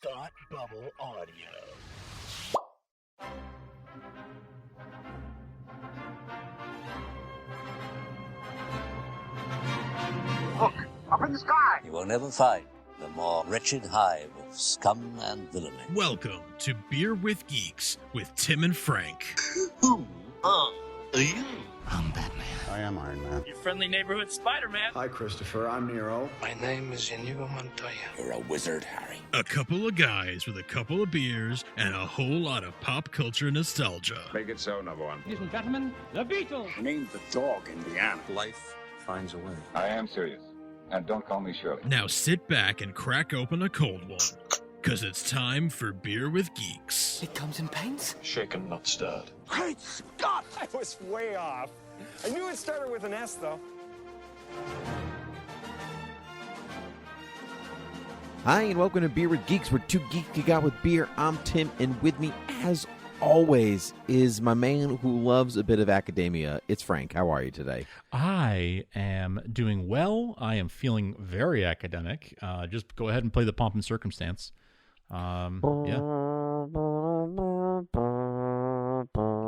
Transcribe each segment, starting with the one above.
Thought Bubble Audio. Look, up in the sky! You will never find the more wretched hive of scum and villainy. Welcome to Beer with Geeks with Tim and Frank. Who are you? I'm Batman. I am Iron Man. Your friendly neighborhood Spider-Man. Hi, Christopher. I'm Nero. My name is Inigo Montoya. You're a wizard, Harry. A couple of guys with a couple of beers and a whole lot of pop culture nostalgia. Make it so, number one. Ladies and gentlemen, the Beatles. Name the dog, Indiana. Life finds a way. I am serious. And don't call me Shirley. Now sit back and crack open a cold one, because it's time for Beer with Geeks. It comes in pints? Shaken, not stirred. Great Scott! I was way off. I knew it started with an S, though. Hi, and welcome to Beer with Geeks. We're two geeks geek out with beer. I'm Tim, and with me, as always, is my man who loves a bit of academia. It's Frank. How are you today? I am doing well. I am feeling very academic. Just go ahead and play the pomp and circumstance. Yeah.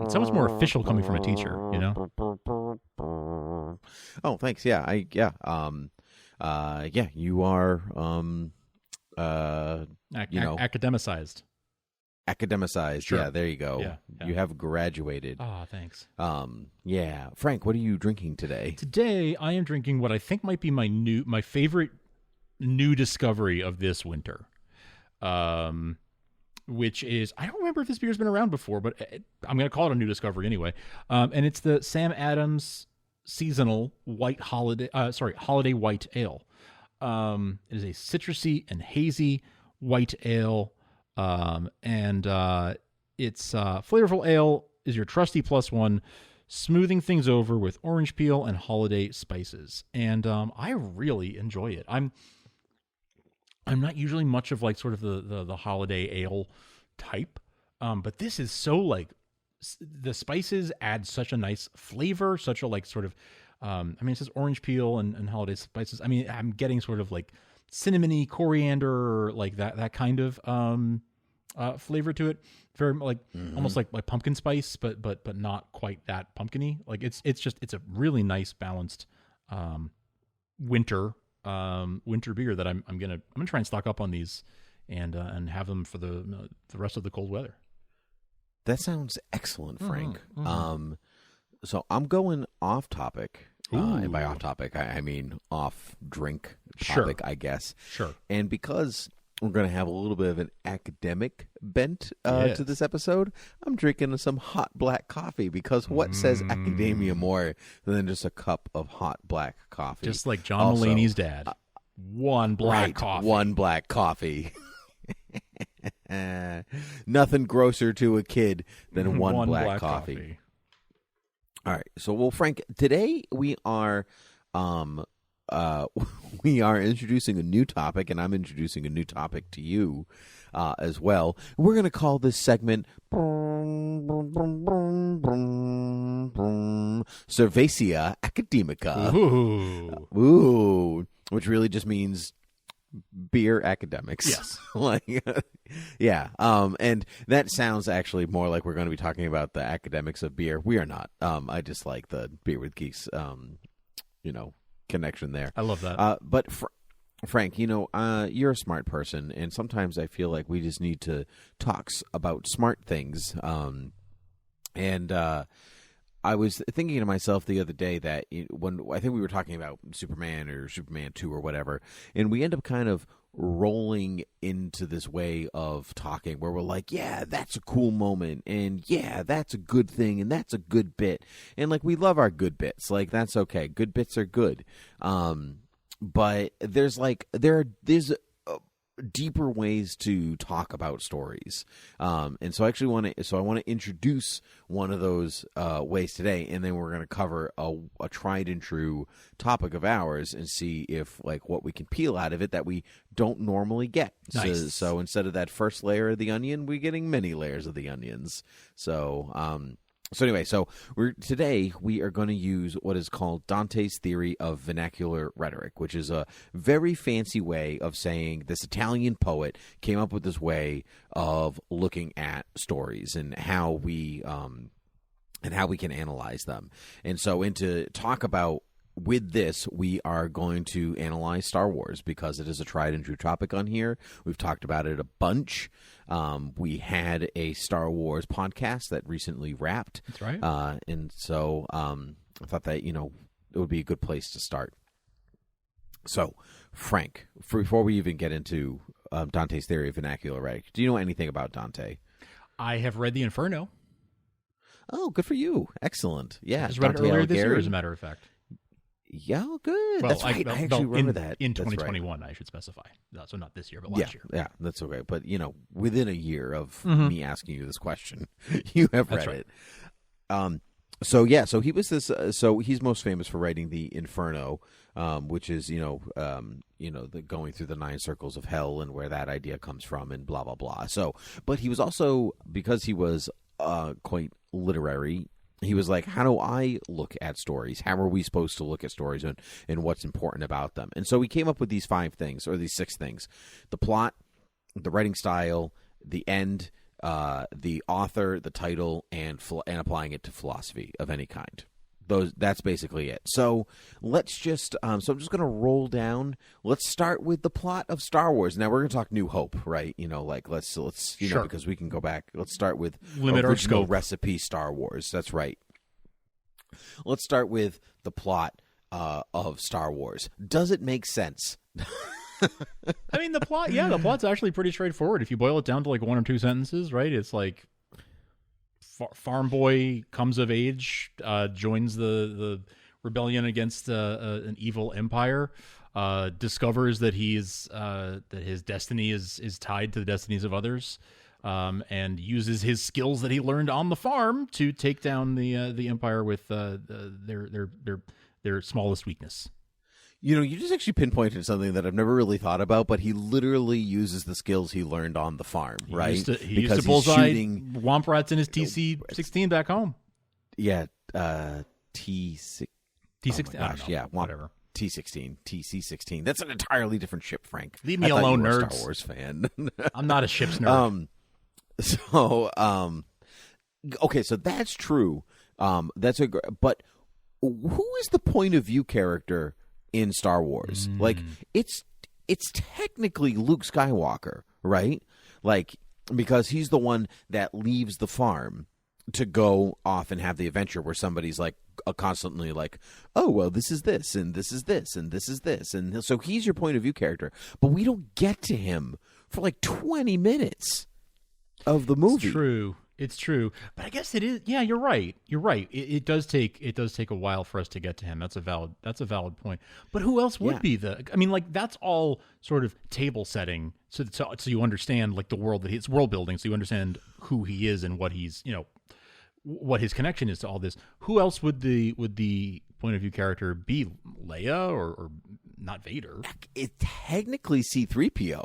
It's almost more official coming from a teacher, you know? Oh, thanks. Yeah, you are, Academicized. Academicized. Sure. Yeah, there you go. Yeah. You have graduated. Oh, thanks. Yeah. Frank, what are you drinking today? Today, I am drinking what I think might be my favorite new discovery of this winter. Which is, I don't remember if this beer's been around before, but I'm going to call it a new discovery anyway. And it's the Sam Adams seasonal holiday white ale. It is a citrusy and hazy white ale. And it's flavorful ale is your trusty plus one, smoothing things over with orange peel and holiday spices. And I really enjoy it. I'm not usually much of like sort of the holiday ale type, but this is so like the spices add such a nice flavor, such a like sort of, it says orange peel and holiday spices. I mean, I'm getting sort of like cinnamony, coriander, like that kind of flavor to it. Very like almost like pumpkin spice, but not quite that pumpkiny. Like it's a really nice balanced winter beer that I'm gonna try and stock up on these and have them for the rest of the cold weather. That sounds excellent, Frank. Mm-hmm. So I'm going off topic, and by off topic I mean off drink topic, Sure. I guess. Sure. And because we're going to have a little bit of an academic bent Yes. to this episode, I'm drinking some hot black coffee, because what says academia more than just a cup of hot black coffee? Just like John Also, Mulaney's dad. One black coffee. One black coffee. Nothing grosser to a kid than one black coffee. All right. So, well, Frank, today we are introducing a new topic, and I'm introducing a new topic to you as well. We're going to call this segment Cerveceria Academica. Ooh, which really just means beer academics. Yes. Yeah. And that sounds actually more like we're going to be talking about the academics of beer. We are not. I just like the Beer with Geeks, connection there. I love that. But Frank, you're a smart person, and sometimes I feel like we just need to talk about smart things. I was thinking to myself the other day that when I think we were talking about Superman or Superman 2 or whatever, and we end up kind of rolling into this way of talking where we're like, yeah, that's a cool moment, and yeah, that's a good thing, and that's a good bit, and like we love our good bits, like that's okay, good bits are good, but there's deeper ways to talk about stories, and so I actually want to introduce one of those ways today, and then we're going to cover a tried and true topic of ours and see if like what we can peel out of it that we don't normally get. Nice. So instead of that first layer of the onion, we're getting many layers of the onions. So So anyway, today we are going to use what is called Dante's theory of vernacular rhetoric, which is a very fancy way of saying this Italian poet came up with this way of looking at stories and how we can analyze them. And so, to talk about with this, we are going to analyze Star Wars because it is a tried and true topic on here. We've talked about it a bunch. We had a Star Wars podcast that recently wrapped. That's right. And so I thought that, it would be a good place to start. So, Frank, before we even get into Dante's theory of vernacular rhetoric, do you know anything about Dante? I have read the Inferno. Oh, good for you. Excellent. Yeah. I just read it earlier this year, as a matter of fact. Yeah, good. Well, that's right. I actually remember that. In That's 2021, right. I should specify. So not this year, but last year. Yeah, that's okay. But, within a year of me asking you this question, you have read it. So he was this. So he's most famous for writing the Inferno, which is the going through the 9 circles of hell and where that idea comes from and blah blah blah. So, but he was also, because he was quite literary, he was like, how do I look at stories? How are we supposed to look at stories and what's important about them? And so he came up with these 5 things, or these 6 things: the plot, the writing style, the end, the author, the title, and applying it to philosophy of any kind. That's basically it. So let's just so I'm just going to roll down. Let's start with the plot of Star Wars. Now we're going to talk New Hope, right? Let's sure. Because we can go back. Let's start with limit our scope. Recipe Star Wars. That's right. Let's start with the plot of Star Wars. Does it make sense? I mean, the plot's actually pretty straightforward. If you boil it down to like 1 or 2 sentences, right? It's like farm boy comes of age, joins the rebellion against an evil empire, discovers that that his destiny is tied to the destinies of others, and uses his skills that he learned on the farm to take down the empire with their smallest weakness. You just actually pinpointed something that I've never really thought about, but he literally uses the skills he learned on the farm, right? He used to bullseye womp rats in his TC-16 back home. Yeah, T6. T16. Oh gosh, yeah, whatever. T16, TC-16. That's an entirely different ship, Frank. Leave me alone, nerds. Star Wars fan. I'm not a ship's nerd. Okay, so that's true. But who is the point of view character in Star Wars? Like, it's technically Luke Skywalker, right? Like, because he's the one that leaves the farm to go off and have the adventure where somebody's like constantly like, oh, well, this is this and this is this and this is this, and so he's your point of view character, but we don't get to him for like 20 minutes of the movie. It's true, but I guess it is. Yeah, you're right. It does take a while for us to get to him. That's a valid point. But who else would be I mean, like, that's all sort of table setting, so you understand like the world that it's world building, so you understand who he is and what he's what his connection is to all this. Who else would the point of view character be? Leia or not Vader? It's technically C-3PO,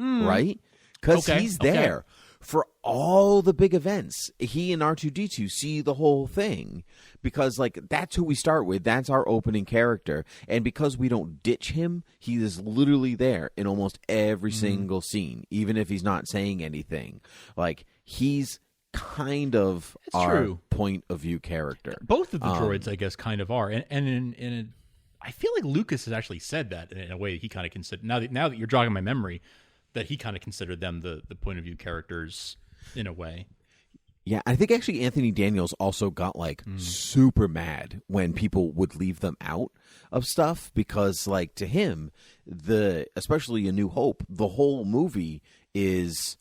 right? Because he's there. For all the big events, he and R2-D2 see the whole thing because, like, that's who we start with. That's our opening character. And because we don't ditch him, he is literally there in almost every single scene, even if he's not saying anything. Like, he's kind of our point of view character. Both of the droids, I guess, kind of are. And I feel like Lucas has actually said that in a way he kind of considered. Now that you're jogging my memory, that he kind of considered them the point of view characters in a way. Yeah, I think actually Anthony Daniels also got like super mad when people would leave them out of stuff because, like, to him, especially A New Hope, the whole movie is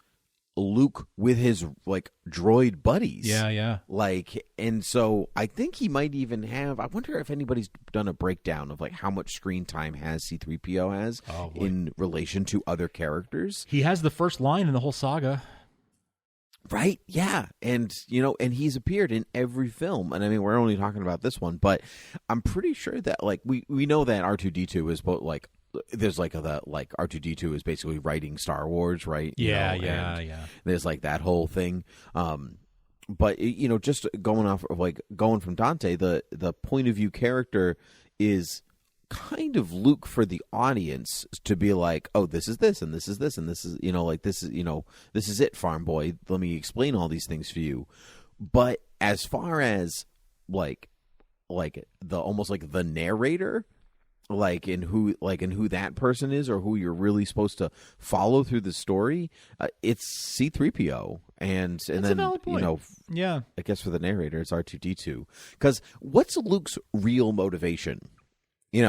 Luke with his like droid buddies. Yeah. Like, and so I think he might even have. I wonder if anybody's done a breakdown of like how much screen time C-3PO has in relation to other characters. He has the first line in the whole saga. Right? Yeah. And, and he's appeared in every film. And I mean, we're only talking about this one, but I'm pretty sure that like we know that R2-D2 is both like, there's like R2-D2 is basically writing Star Wars, right? Yeah. There's like that whole thing. but just going off of going from Dante, the point of view character is kind of Luke for the audience to be like, oh, this is this and this is this and this is this is it, farm boy. Let me explain all these things for you. But as far as like the almost like the narrator, and who that person is, or who you're really supposed to follow through the story, it's C-3PO, and That's then a valid point. Yeah, I guess for the narrator it's R2-D2. Because what's Luke's real motivation? He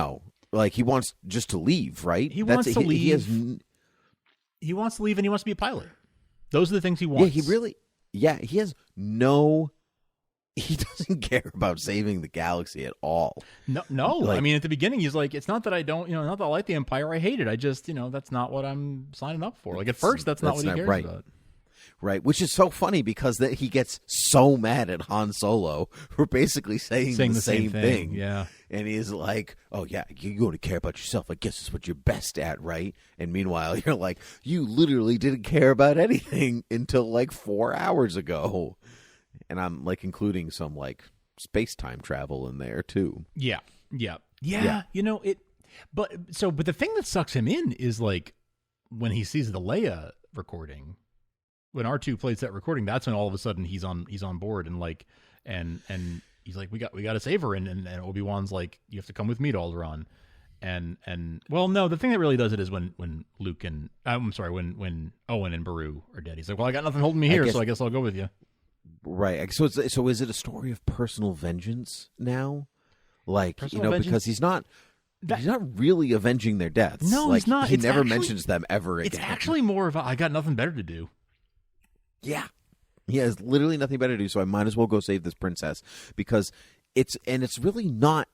wants just to leave, right? He wants to leave. He wants to leave, and he wants to be a pilot. Those are the things he wants. He has he doesn't care about saving the galaxy at all. No. I mean, at the beginning, he's like, it's not that I don't, not that I like the Empire. I hate it. I just, that's not what I'm signing up for. Like, at first, that's not what he cares about. Right, which is so funny because he gets so mad at Han Solo for basically saying the same thing. Yeah. And he's like, oh, yeah, you're going to care about yourself. I guess it's what you're best at, right? And meanwhile, you're like, you literally didn't care about anything until 4 hours ago. And I'm including some space-time travel in there too. Yeah. But the thing that sucks him in is when he sees the Leia recording, when R2 plays that recording, that's when all of a sudden he's on board and he's like, we got to save her, and Obi-Wan's like, you have to come with me to Alderaan. And well, no, the thing that really does it is when Luke and when Owen and Beru are dead. He's like, well, I got nothing holding me here, so I guess I'll go with you. Right. So is it a story of personal vengeance now? Because he's not really avenging their deaths. No, he's not. He never mentions them ever again. It's actually more of I got nothing better to do. Yeah. He has literally nothing better to do, so I might as well go save this princess. Because it's really not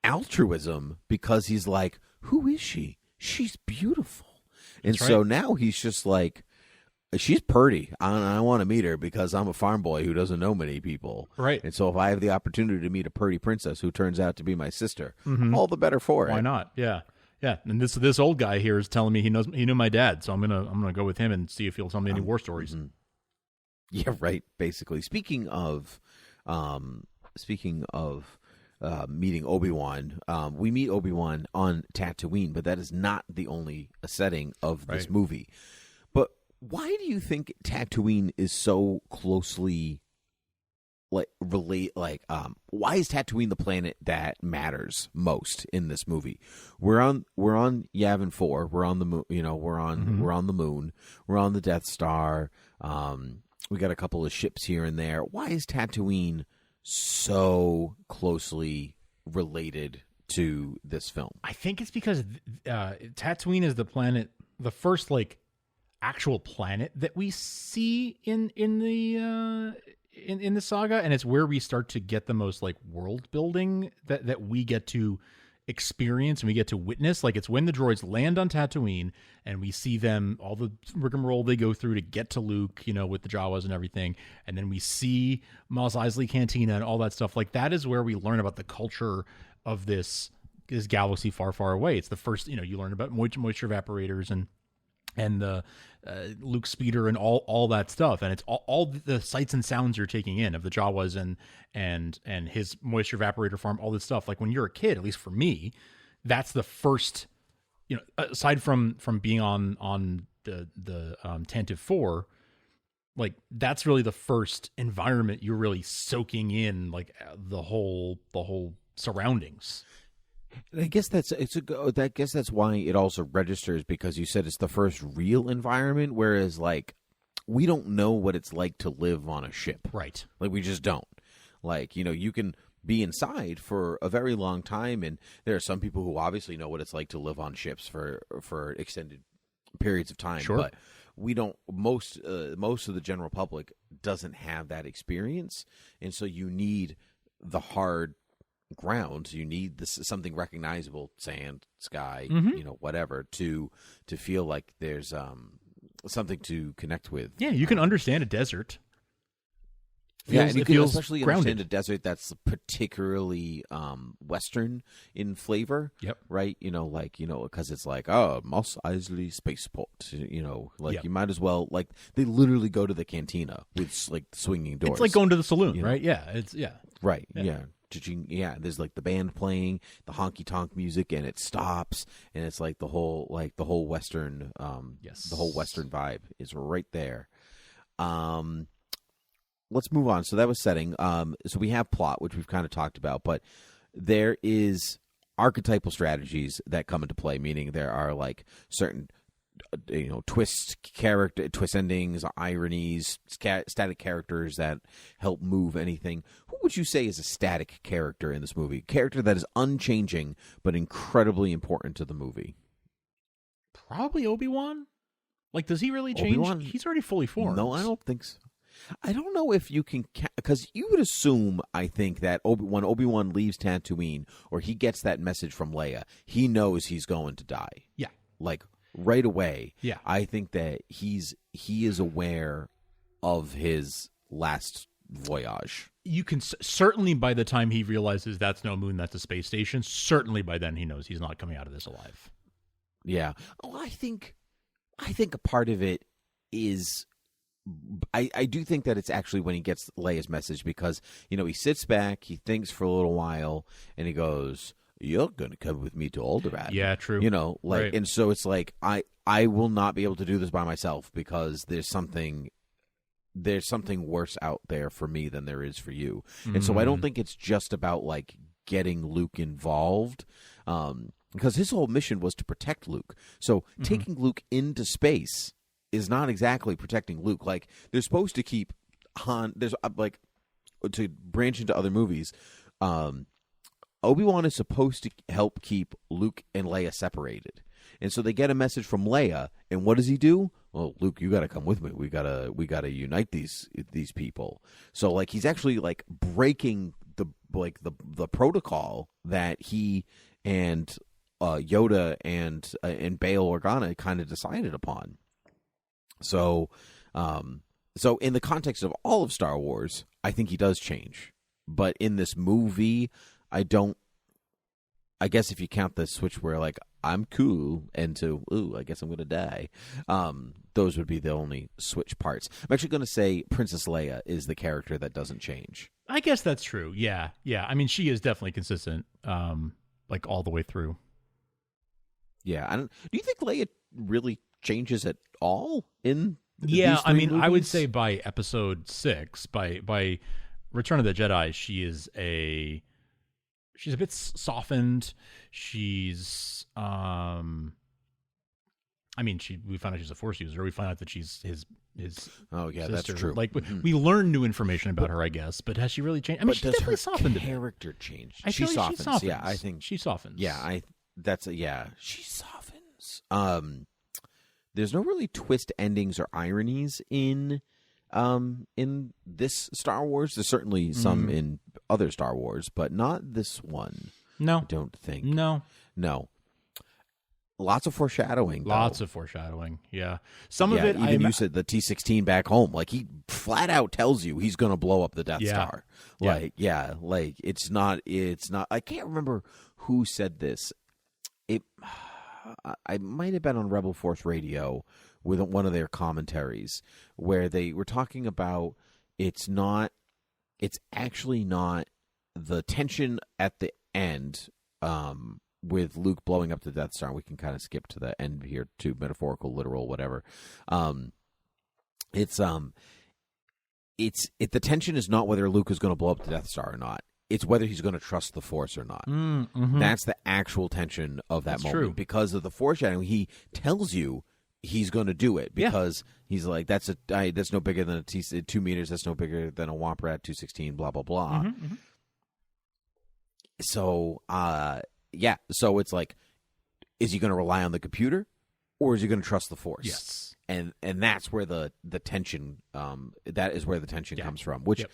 altruism, because he's like, who is she? She's beautiful. And so now he's just like, she's pretty. I want to meet her because I'm a farm boy who doesn't know many people. Right. And so if I have the opportunity to meet a pretty princess who turns out to be my sister, all the better for it. Why not? Yeah. Yeah. And this old guy here is telling me he knew my dad, so I'm gonna go with him and see if he'll tell me any war stories. Mm-hmm. Yeah, right. Basically, speaking of meeting Obi-Wan, we meet Obi-Wan on Tatooine, but that is not the only setting of this movie. But why do you think Tatooine is so closely why is Tatooine the planet that matters most in this movie? We're on Yavin 4. We're on the moon. We're on the moon. We're on the Death Star. We got a couple of ships here and there. Why is Tatooine so closely related to this film? I think it's because Tatooine is the planet, the first actual planet that we see in the saga, and it's where we start to get the most world building that we get to experience and we get to witness. It's when the droids land on Tatooine and we see them, all the rigmarole they go through to get to Luke, with the Jawas and everything, and then we see Mos Eisley Cantina and all that stuff. That is where we learn about the culture of this galaxy far, far away. It's the first, you learn about moisture evaporators and the Luke speeder and all that stuff, and it's all the sights and sounds you're taking in of the Jawas and his moisture evaporator farm, all this stuff. When you're a kid, at least for me, that's the first, aside from being on the Tantive 4, that's really the first environment you're really soaking in, the whole surroundings. I guess that's why it also registers, because you said it's the first real environment, whereas we don't know what it's like to live on a ship. Right. We just don't. You can be inside for a very long time, and there are some people who obviously know what it's like to live on ships for extended periods of time. Sure. But we don't. Most of the general public doesn't have that experience, and so you need the hard ground. You need something recognizable, sand, sky, whatever, to feel like there's something to connect with. Yeah, you can understand a desert feels, and it feels especially grounded. in a desert that's particularly Western in flavor. Yep. Right. Because it's like, oh, Mos Eisley spaceport. Yep. You might as well they literally go to the cantina with swinging doors. It's like going to the saloon, right? Yeah. Right. Yeah. Yeah. There's the band playing the honky tonk music, and it stops, and it's the whole Western the whole Western vibe is right there. Let's move on. So that was setting. So we have plot, which we've kind of talked about, but there is archetypal strategies that come into play, meaning there are certain twist endings, ironies, static characters that help move anything. Who would you say is a static character in this movie? Character that is unchanging but incredibly important to the movie. Probably Obi-Wan. Does he really change? Obi-Wan? He's already fully formed. No, I don't think so. I don't know if you can, because you would assume, I think, that when Obi-Wan leaves Tatooine, or he gets that message from Leia, he knows he's going to die. Yeah. Right away. Yeah. I think that he is aware of his last voyage. You can certainly, by the time he realizes that's no moon, that's a space station, certainly by then he knows he's not coming out of this alive. Yeah. Oh, I think a part of it is, I do think that it's actually when he gets Leia's message, because, he sits back, he thinks for a little while, and he goes, "You're going to come with me to Alderaan." Yeah, true. Right. And so it's I will not be able to do this by myself, because there's something worse out there for me than there is for you. And so I don't think it's just about getting Luke involved, because his whole mission was to protect Luke. So taking Luke into space is not exactly protecting Luke. They're supposed to keep Han. There's to branch into other movies. Obi-Wan is supposed to help keep Luke and Leia separated. And so they get a message from Leia, and what does he do? Well, Luke, you got to come with me. We gotta unite these people. So he's actually breaking the protocol that he and Yoda and Bail Organa kind of decided upon. So in the context of all of Star Wars, I think he does change. But in this movie, I guess if you count the switch where I'm cool and to I guess I'm gonna die, those would be the only switch parts. I'm actually gonna say Princess Leia is the character that doesn't change. I guess that's true. Yeah. I mean, she is definitely consistent, all the way through. Yeah. Do you think Leia really changes at all in? Yeah, I mean, movies? I would say by episode 6, by Return of the Jedi, she's a bit softened. She's we find out she's a Force user. We find out that she's his oh yeah, sister. that's true. We learn new information about her, I guess. But has she really changed? I mean, she's definitely softened a bit. Character change. She softens. Yeah, I think she softens. Yeah, she softens. There's no really twist endings or ironies in this Star Wars. There's certainly some in other Star Wars, but not this one. No, I don't think. No. Lots of foreshadowing. Lots of foreshadowing. Yeah, some of it. Even you said the T-16 back home. He flat out tells you he's going to blow up the Death Star. It's not. I can't remember who said this. I might have been on Rebel Force Radio with one of their commentaries where they were talking about it's actually not the tension at the end with Luke blowing up the Death Star. We can kind of skip to the end here to metaphorical, literal, whatever. The tension is not whether Luke is going to blow up the Death Star or not. It's whether he's going to trust the Force or not. That's the actual tension of that moment. True. Because of the foreshadowing, he tells you he's going to do it because he's like, that's no bigger than 2 meters. That's no bigger than a Womp Rat 216. Blah blah blah. So, so it's is he going to rely on the computer, or is he going to trust the Force? Yes, and that's where the tension that is where the tension comes from. Which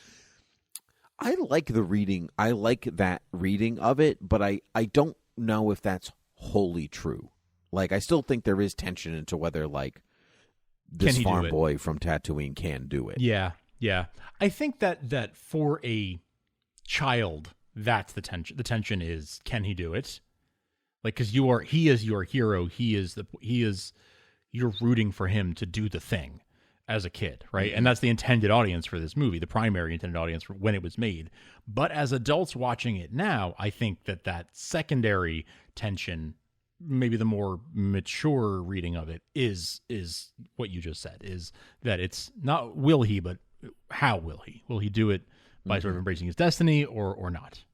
I like the reading. I like that reading of it, but I don't know if that's wholly true. I still think there is tension into whether this farm boy from Tatooine can do it. Yeah. Yeah. I think that for a child, that's the tension. The tension is, can he do it? Like, because he is your hero. You're rooting for him to do the thing as a kid, right? And that's the intended audience for this movie, the primary intended audience for when it was made. But as adults watching it now, I think that secondary tension, maybe the more mature reading of it, is what you just said, is that it's not will he, but how will he? Will he do it by sort of embracing his destiny or not?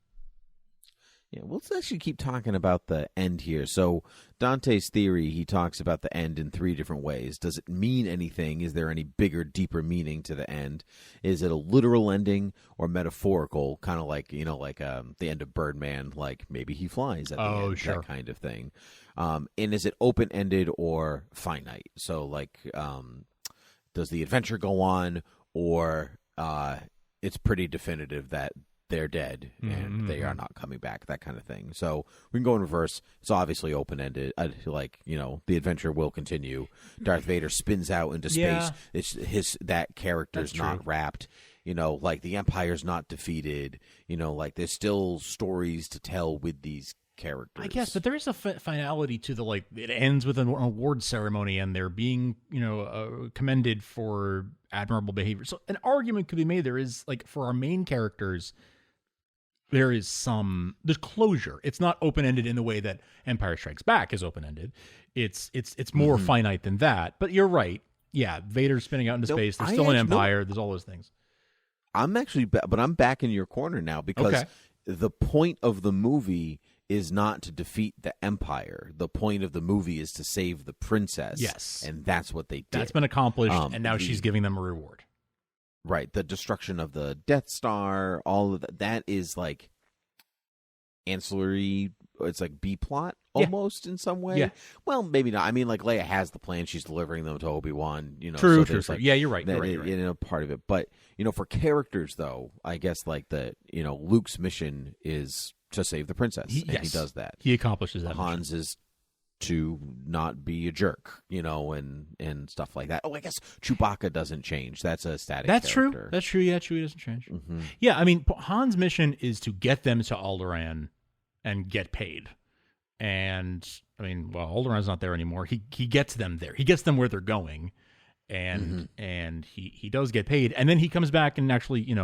Yeah, well, let's actually keep talking about the end here. So Dante's theory, he talks about the end in 3 different ways. Does it mean anything? Is there any bigger, deeper meaning to the end? Is it a literal ending or metaphorical, kind of like, the end of Birdman, like maybe he flies at the end, sure. that kind of thing. And is it open-ended or finite? So, does the adventure go on, or it's pretty definitive that they're dead and they are not coming back, that kind of thing. So we can go in reverse. It's obviously open-ended. The adventure will continue. Darth Vader spins out into space. It's that character's not wrapped. The Empire's not defeated. There's still stories to tell with these characters. I guess, but there is a finality to it ends with an award ceremony and they're being, commended for admirable behavior. So an argument could be made there is, for our main characters, there's closure. It's not open-ended in the way that Empire Strikes Back is open-ended. It's more finite than that. But you're right. Yeah, Vader's spinning out into space. There's still an Empire. There's all those things. I'm back in your corner now because the point of the movie is not to defeat the Empire. The point of the movie is to save the princess. Yes. And that's what they did. That's been accomplished, and now she's giving them a reward. Right. The destruction of the Death Star, all of that is ancillary. It's like B-plot almost in some way. Yeah. Well, maybe not. I mean, Leia has the plan. She's delivering them to Obi-Wan. True. So Yeah, you're right. That, you're right. Part of it. But, for characters, though, I guess Luke's mission is to save the princess. He does that. He accomplishes that. Hans is to not be a jerk, and stuff like that. Oh, I guess Chewbacca doesn't change. That's a static character. True. That's true. Yeah, Chewie doesn't change. Mm-hmm. Yeah, I mean, Han's mission is to get them to Alderaan and get paid. And, I mean, Alderaan's not there anymore. He gets them there. He gets them where they're going. And he does get paid. And then he comes back and actually,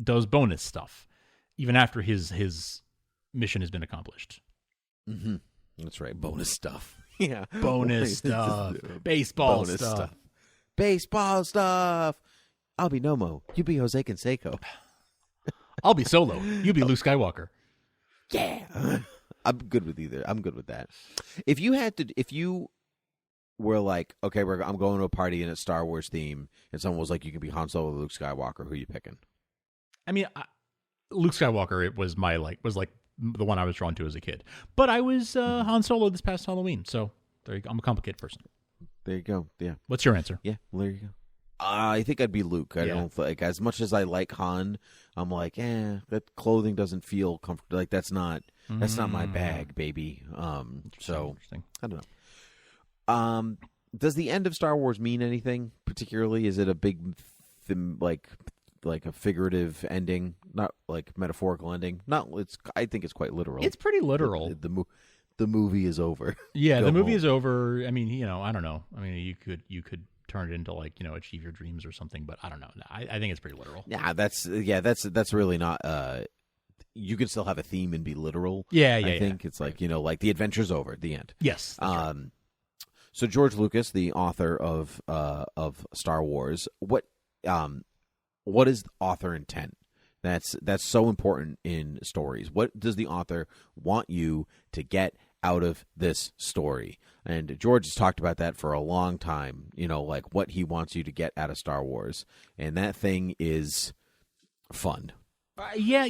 does bonus stuff, even after his mission has been accomplished. Mm-hmm. That's right. Bonus stuff. Yeah. Bonus stuff. Baseball bonus stuff. Baseball stuff. I'll be Nomo. You be Jose Canseco. I'll be Solo. You be Luke Skywalker. Yeah. I'm good with either. I'm good with that. If you were like, okay, I'm going to a party in a Star Wars theme, and someone was like, you can be Han Solo or Luke Skywalker, who are you picking? I mean, Luke Skywalker, it was was the one I was drawn to as a kid. But I was Han Solo this past Halloween, so there you go. I'm a complicated person. There you go. Yeah. What's your answer? Yeah, well, there you go. I think I'd be Luke. I don't as much as I like Han, I'm like, that clothing doesn't feel comfortable. That's not my bag, baby. So I don't know. Does the end of Star Wars mean anything particularly? Is it a big like a figurative ending, not like metaphorical ending? I think it's quite literal. It's pretty literal. The movie is over. Yeah, the movie is over. I mean, I don't know. I mean, you could turn it into achieve your dreams or something, but I don't know. I think it's pretty literal. Yeah, that's really not. You can still have a theme and be literal. Yeah. I think it's like the adventure's over at the end. Yes. Right. So George Lucas, the author of Star Wars, what is the author intent? That's so important in stories. What does the author want you to get out of this story? And George has talked about that for a long time, what he wants you to get out of Star Wars. And that thing is fun. Yeah.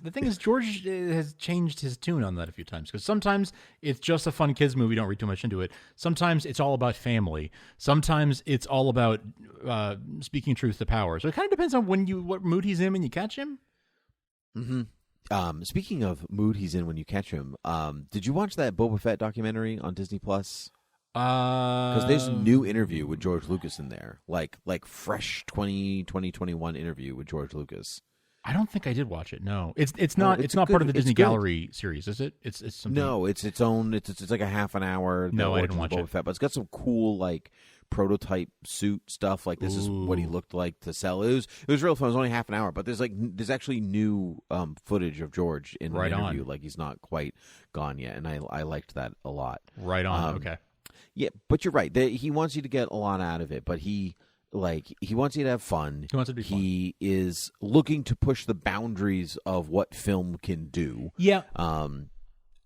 The thing is, George has changed his tune on that a few times, because sometimes it's just a fun kids movie. Don't read too much into it. Sometimes it's all about family. Sometimes it's all about speaking truth to power. So it kind of depends on what mood he's in when you catch him. Mm-hmm. Speaking of mood he's in when you catch him, did you watch that Boba Fett documentary on Disney Plus? Because there's a new interview with George Lucas in there, like fresh 2021 interview with George Lucas. I don't think I did watch it. No, it's not part of the Disney Gallery series, is it? It's something. No, it's its own. It's like a half an hour. No, I didn't watch it. Fett, but it's got some cool like prototype suit stuff. Like this is what he looked like to sell. It was real fun. It was only half an hour, but there's actually new footage of George in the interview. Like he's not quite gone yet, and I liked that a lot. Right on. Okay. Yeah, but you're right. He wants you to get a lot out of it, but he wants you to have fun. He wants it to be fun. He is looking to push the boundaries of what film can do. Yeah.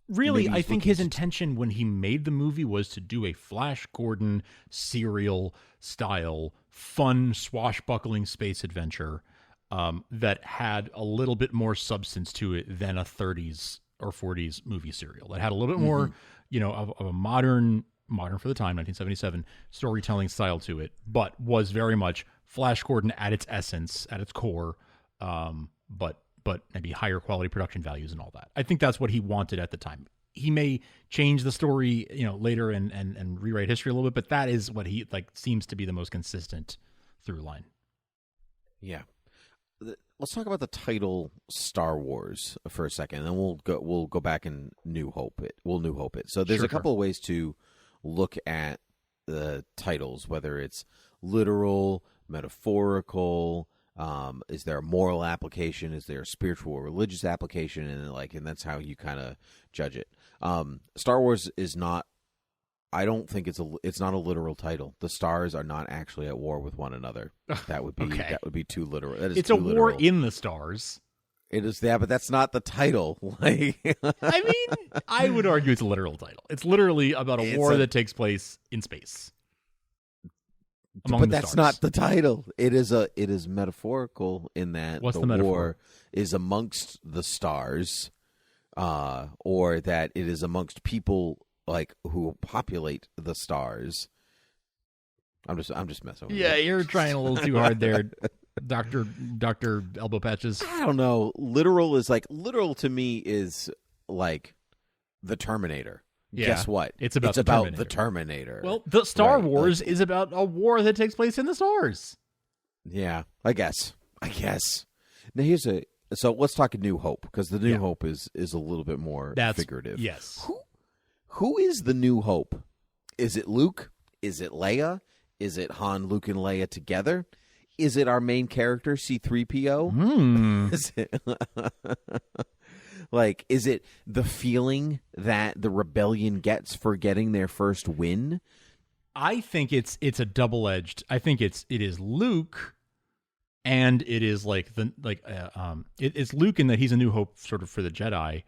Really, I think his intention when he made the movie was to do a Flash Gordon serial style, fun, swashbuckling space adventure that had a little bit more substance to it than a 30s or 40s movie serial. That had a little bit more, of a modern for the time, 1977, storytelling style to it, but was very much Flash Gordon at its essence, at its core, but maybe higher quality production values and all that. I think that's what he wanted at the time. He may change the story, later and rewrite history a little bit, but that is what he seems to be the most consistent through line. Yeah. Let's talk about the title Star Wars for a second, and then we'll go back and New Hope it. We'll New Hope it. So there's a couple of ways to look at the titles, whether it's literal, metaphorical. Is there a moral application? Is there a spiritual or religious application? And that's how you kind of judge it. Star Wars is not. I don't think it's not a literal title. The stars are not actually at war with one another. That would be that would be too literal. That is it's too a war literal. in the stars. It is but that's not the title. I mean, I would argue it's a literal title. It's literally about a war that takes place in space. But that's not the title. It is metaphorical in that What's the the metaphor? war is amongst the stars, or that it is amongst people who populate the stars. I'm just messing with you. Yeah, you're trying a little too hard there, Doctor Elbow Patches. I don't know. Literal to me is like the Terminator. Yeah, guess what? It's about the Terminator. Well, the Star Wars is about a war that takes place in the stars. Yeah, I guess. Now so let's talk New Hope, because the New Hope is a little bit more figurative. Yes. Who is the New Hope? Is it Luke? Is it Leia? Is it Han, Luke, and Leia together? Is it our main character, C-3PO? Is it is it the feeling that the rebellion gets for getting their first win? I think it's a double-edged. I think it is Luke, and it is it's Luke in that he's a New Hope sort of for the Jedi,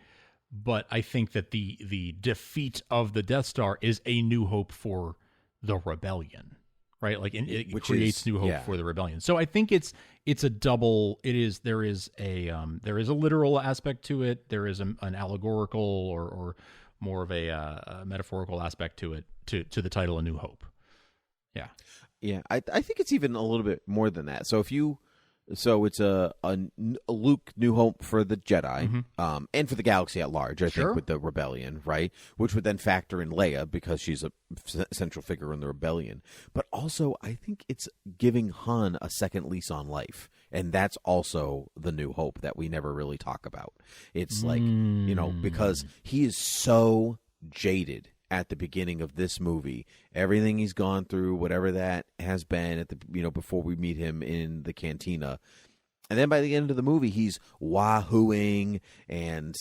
but I think that the defeat of the Death Star is a New Hope for the rebellion. Right, it creates New Hope for the rebellion. So I think it's a double. There is a literal aspect to it. There is an allegorical or more of a metaphorical aspect to it to the title A New Hope. Yeah. I think it's even a little bit more than that. So it's a Luke New Hope for the Jedi, and for the galaxy at large, I think, with the rebellion, right? Which would then factor in Leia, because she's a central figure in the rebellion. But also, I think it's giving Han a second lease on life. And that's also the New Hope that we never really talk about. It's because he is so jaded at the beginning of this movie, everything he's gone through, whatever that has been at the before we meet him in the cantina, and then by the end of the movie he's wahooing and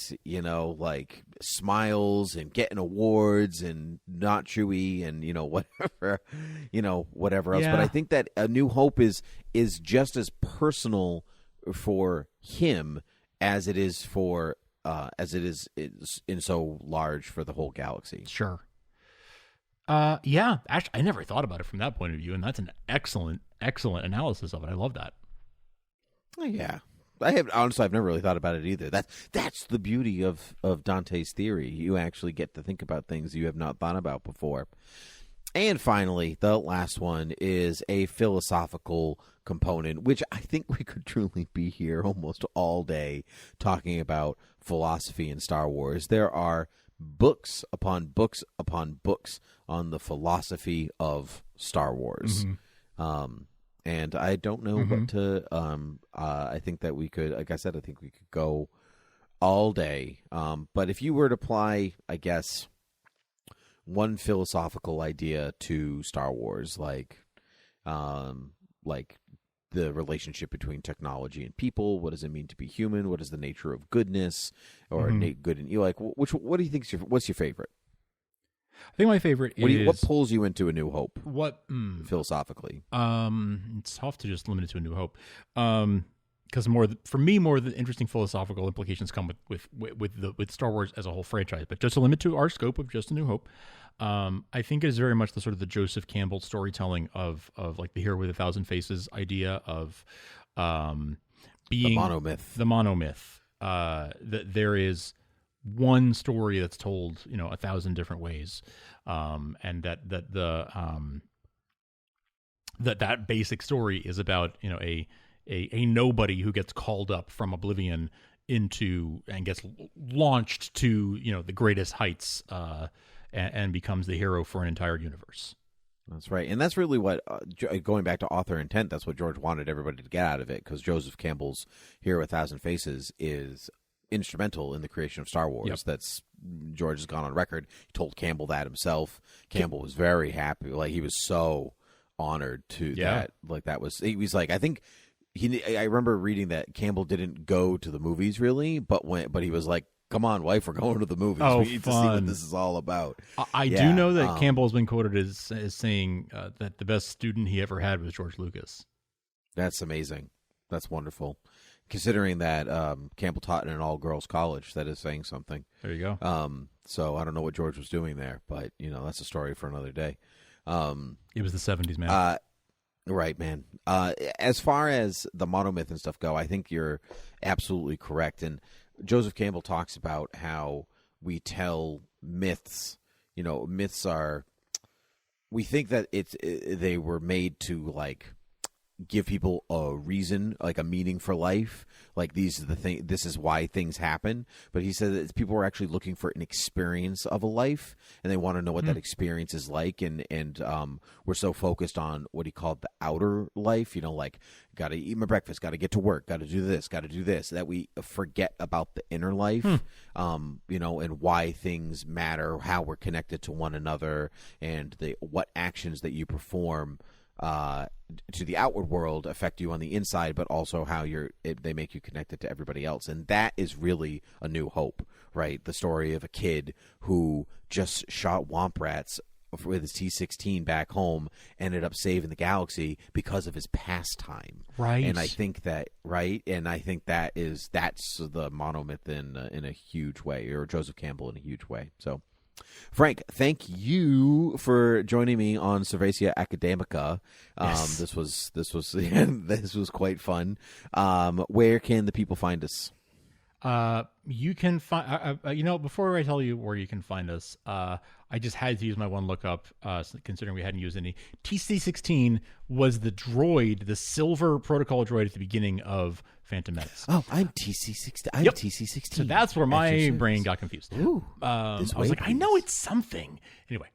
smiles and getting awards and not chewy and whatever else. But I think that A New Hope is just as personal for him as it is for in so large for the whole galaxy. Sure. Actually, I never thought about it from that point of view, and that's an excellent analysis of it. I love that. Oh, yeah. I've never really thought about it either. That's the beauty of Dante's theory. You actually get to think about things you have not thought about before. And finally, the last one is a philosophical component, which I think we could truly be here almost all day talking about philosophy in Star Wars. There are books upon books upon books on the philosophy of Star Wars. And I don't know what to. I think that we could, like I said, I think we could go all day. But if you were to apply, I guess, one philosophical idea to Star Wars, like the relationship between technology and people, what does it mean to be human? What is the nature of goodness or good and evil? Like, what do you think? What's your favorite? I think my favorite is what pulls you into A New Hope. What philosophically? It's tough to just limit it to A New Hope. Because for me, more of the interesting philosophical implications come with Star Wars as a whole franchise. But just to limit to our scope of just A New Hope, I think it is very much the sort of the Joseph Campbell storytelling of like the hero with 1,000 faces idea of being the monomyth. That there is one story that's told 1,000 different ways, and that basic story is about a nobody who gets called up from oblivion into and gets launched to the greatest heights, and becomes the hero for an entire universe. That's right, and that's really what going back to author intent. That's what George wanted everybody to get out of it, because Joseph Campbell's Hero with 1,000 Faces is instrumental in the creation of Star Wars. Yep. That's George has gone on record. He told Campbell that himself. Campbell was very happy. Like, he was so honored to that. Like, he was like, I think I remember reading that Campbell didn't go to the movies really, but he was like, come on, wife, we're going to the movies. Oh, we need to see what this is all about. I do know that Campbell has been quoted as saying that the best student he ever had was George Lucas. That's amazing. That's wonderful. Considering that Campbell taught in an all-girls college, that is saying something. There you go. So I don't know what George was doing there, but that's a story for another day. It was the 70s, man. Right, man. As far as the monomyth and stuff go, I think you're absolutely correct. And Joseph Campbell talks about how we tell myths. Myths are. We think that they were made to give people a reason, like a meaning for life. Like, these are the thing. This is why things happen. But he said that people are actually looking for an experience of a life, and they want to know what that experience is like. And we're so focused on what he called the outer life. Like, got to eat my breakfast, got to get to work, got to do this, that we forget about the inner life. And why things matter, how we're connected to one another, and what actions that you perform to the outward world affect you on the inside, but also how they make you connected to everybody else. And that is really A New Hope, right? The story of a kid who just shot womp rats with his T-16 back home, ended up saving the galaxy because of his pastime. Right. And I think that, that's the monomyth in a huge way, or Joseph Campbell in a huge way. So, Frank, thank you for joining me on Cerveceria Academica. Yes. This was quite fun. Where can the people find us? You can find, before I tell you where you can find us, I just had to use my one lookup, considering we hadn't used any. TC-16 was the droid, the silver protocol droid at the beginning of Phantom Menace. Oh, I'm TC-16. Yep. TC-16. So that's where my brain got confused. Ooh, I was like, I know it's something. Anyway,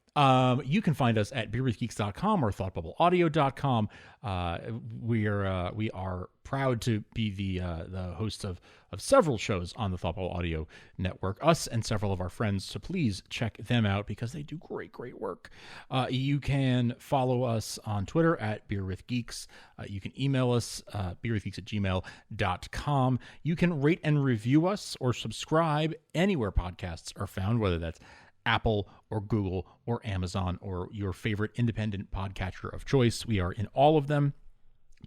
you can find us at beerwithgeeks.com or thoughtbubbleaudio.com. We are proud to be the hosts of several shows on the Thought Bubble Audio Network, us and several of our friends. So please check them out because they do great work. You can follow us on Twitter at beerwithgeeks. You can email us, beerwithgeeks@gmail.com. You can rate and review us or subscribe anywhere podcasts are found, whether that's Apple or Google or Amazon or your favorite independent podcatcher of choice. We are in all of them.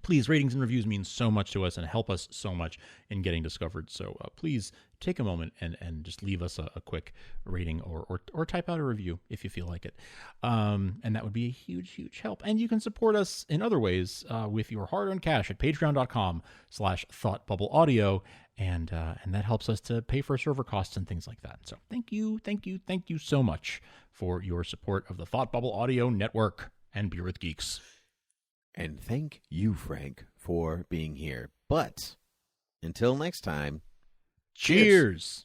Please, ratings and reviews mean so much to us and help us so much in getting discovered. So please take a moment and just leave us a quick rating or type out a review if you feel like it. And that would be a huge help. And you can support us in other ways with your hard-earned cash at patreon.com/thoughtbubbleaudio. And that helps us to pay for server costs and things like that. So thank you so much for your support of the Thought Bubble Audio Network and Beer with Geeks. And thank you, Frank, for being here. But until next time, cheers.